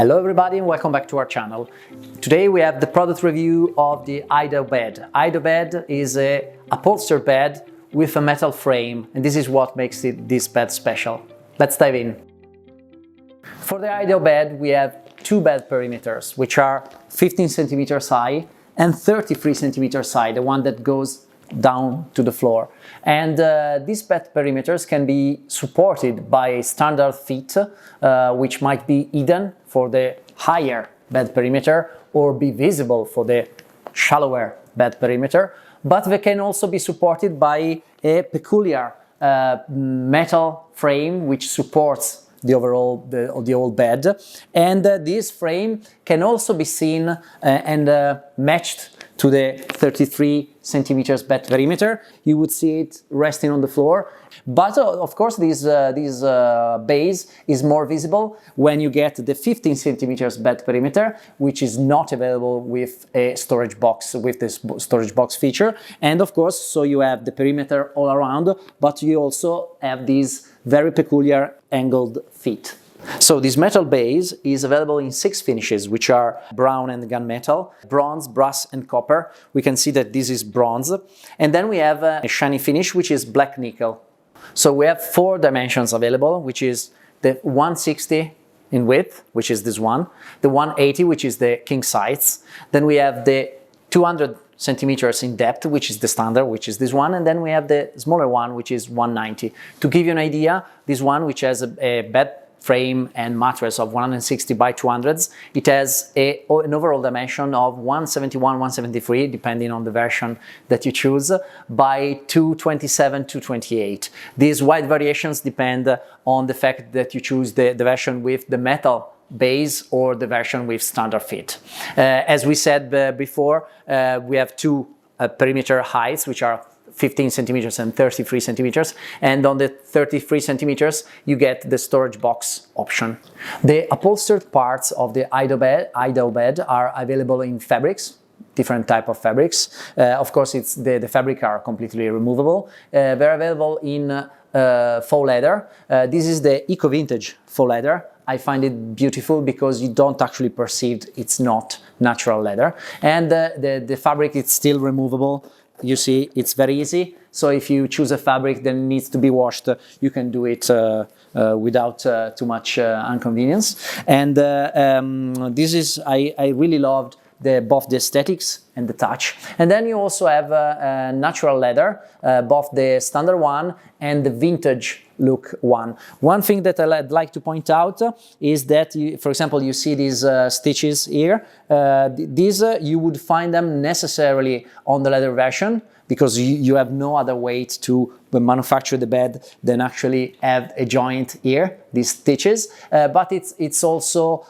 Hello everybody and welcome back to our channel. Today we have the product review of the Idaho bed. Idaho bed is a upholstered bed with a metal frame, and this is what makes this bed special. Let's dive in. For the Idaho bed we have two bed perimeters, which are 15 centimeters high and 33 centimeters high, the one that goes down to the floor. And these bed perimeters can be supported by a standard feet, which might be hidden for the higher bed perimeter or be visible for the shallower bed perimeter, but they can also be supported by a peculiar metal frame which supports the whole bed. And this frame can also be seen and matched to the 33 centimeters bed perimeter. You would see it resting on the floor. But of course this base is more visible when you get the 15 centimeters bed perimeter, which is not available with a storage box, with this storage box feature. And of course, so you have the perimeter all around, but you also have these very peculiar angled feet. So this metal base is available in 6 finishes, which are brown and gunmetal, bronze, brass and copper. We can see that this is bronze. And then we have a shiny finish, which is black nickel. So we have 4 dimensions available, which is the 160 in width, which is this one, the 180, which is the king size. Then we have the 200 centimeters in depth, which is the standard, which is this one, and then we have the smaller one, which is 190. To give you an idea, this one, which has a bed frame and mattress of 160 by 200s, it has an overall dimension of 171, 173, depending on the version that you choose, by 227, 228. These wide variations depend on the fact that you choose the version with the metal base or the version with standard fit. As we said before, we have 2 perimeter heights, which are 15 centimeters and 33 centimeters, and on the 33 centimeters you get the storage box option. The upholstered parts of the Idaho bed are available in fabrics, different type of fabrics. Of course, the fabric are completely removable. They're available in faux leather. This is the eco vintage faux leather. I find it beautiful because you don't actually perceive it's not natural leather, and the fabric is still removable. You see, it's very easy. So if you choose a fabric that needs to be washed, you can do it without too much inconvenience. And this is, I really loved both the aesthetics and the touch. And then you also have natural leather, both the standard one and the vintage look one. One thing that I'd like to point out is that, for example, you see these stitches here. These you would find them necessarily on the leather version, because you have no other way to manufacture the bed than actually have a joint here, these stitches, but it's also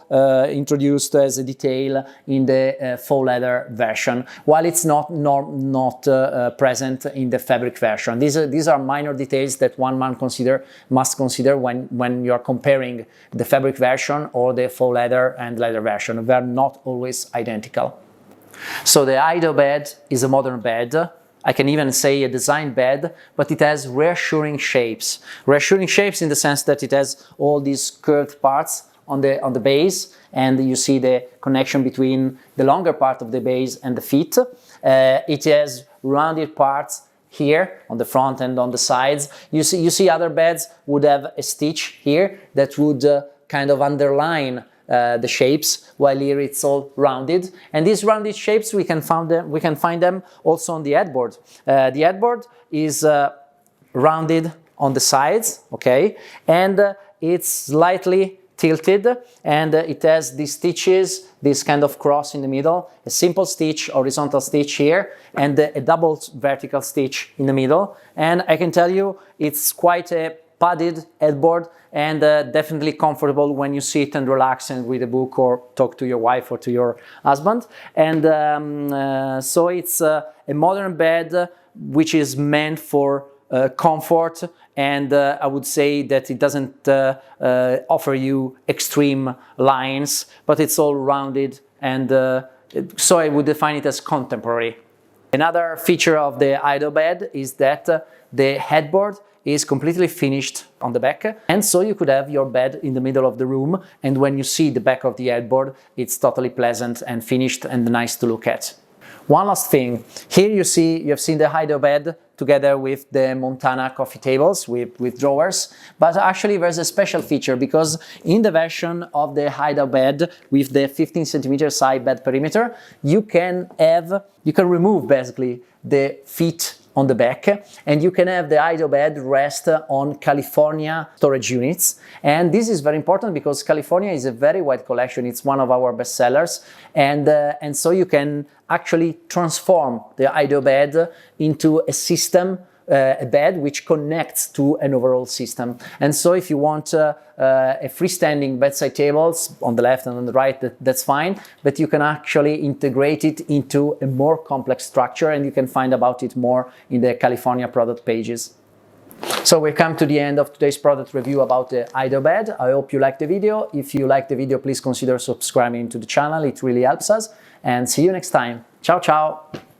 introduced as a detail in the faux leather version, while it's not present in the fabric version. These are minor details that one must consider when you're comparing the fabric version or the faux leather and leather version. They are not always identical. So the Idaho bed is a modern bed. I can even say a design bed, but it has reassuring shapes. Reassuring shapes in the sense that it has all these curved parts on the base, and you see the connection between the longer part of the base and the feet. It has rounded parts here on the front and on the sides. You see other beds would have a stitch here that would kind of underline the shapes, while here it's all rounded. And these rounded shapes we can find them also on the headboard. The headboard is rounded on the sides, okay, and it's slightly tilted, and it has these stitches, this kind of cross in the middle, a simple stitch, horizontal stitch here, and a double vertical stitch in the middle. And I can tell you it's quite a padded headboard, and definitely comfortable when you sit and relax and read a book or talk to your wife or to your husband. And so it's a modern bed which is meant for comfort, and I would say that it doesn't offer you extreme lines, but it's all rounded, and so I would define it as contemporary. Another feature of the Idaho bed is that the headboard is completely finished on the back, and so you could have your bed in the middle of the room, and when you see the back of the headboard, it's totally pleasant and finished and nice to look at. One last thing, here you have seen the Idaho bed together with the Montana coffee tables with drawers, but actually there's a special feature, because in the version of the Idaho bed with the 15 centimeter side bed perimeter, you can remove basically the feet on the back, and you can have the Idaho bed rest on California storage units. And this is very important because California is a very wide collection. It's one of our best sellers, and so you can actually transform the Idaho bed into a system, a bed which connects to an overall system. And so if you want a freestanding bedside tables on the left and on the right, that's fine, but you can actually integrate it into a more complex structure, and you can find about it more in the California product pages. So we come to the end of today's product review about the Idaho bed. I hope you liked the video. If you liked the video, please consider subscribing to the channel. It really helps us. And see you next time. Ciao, ciao!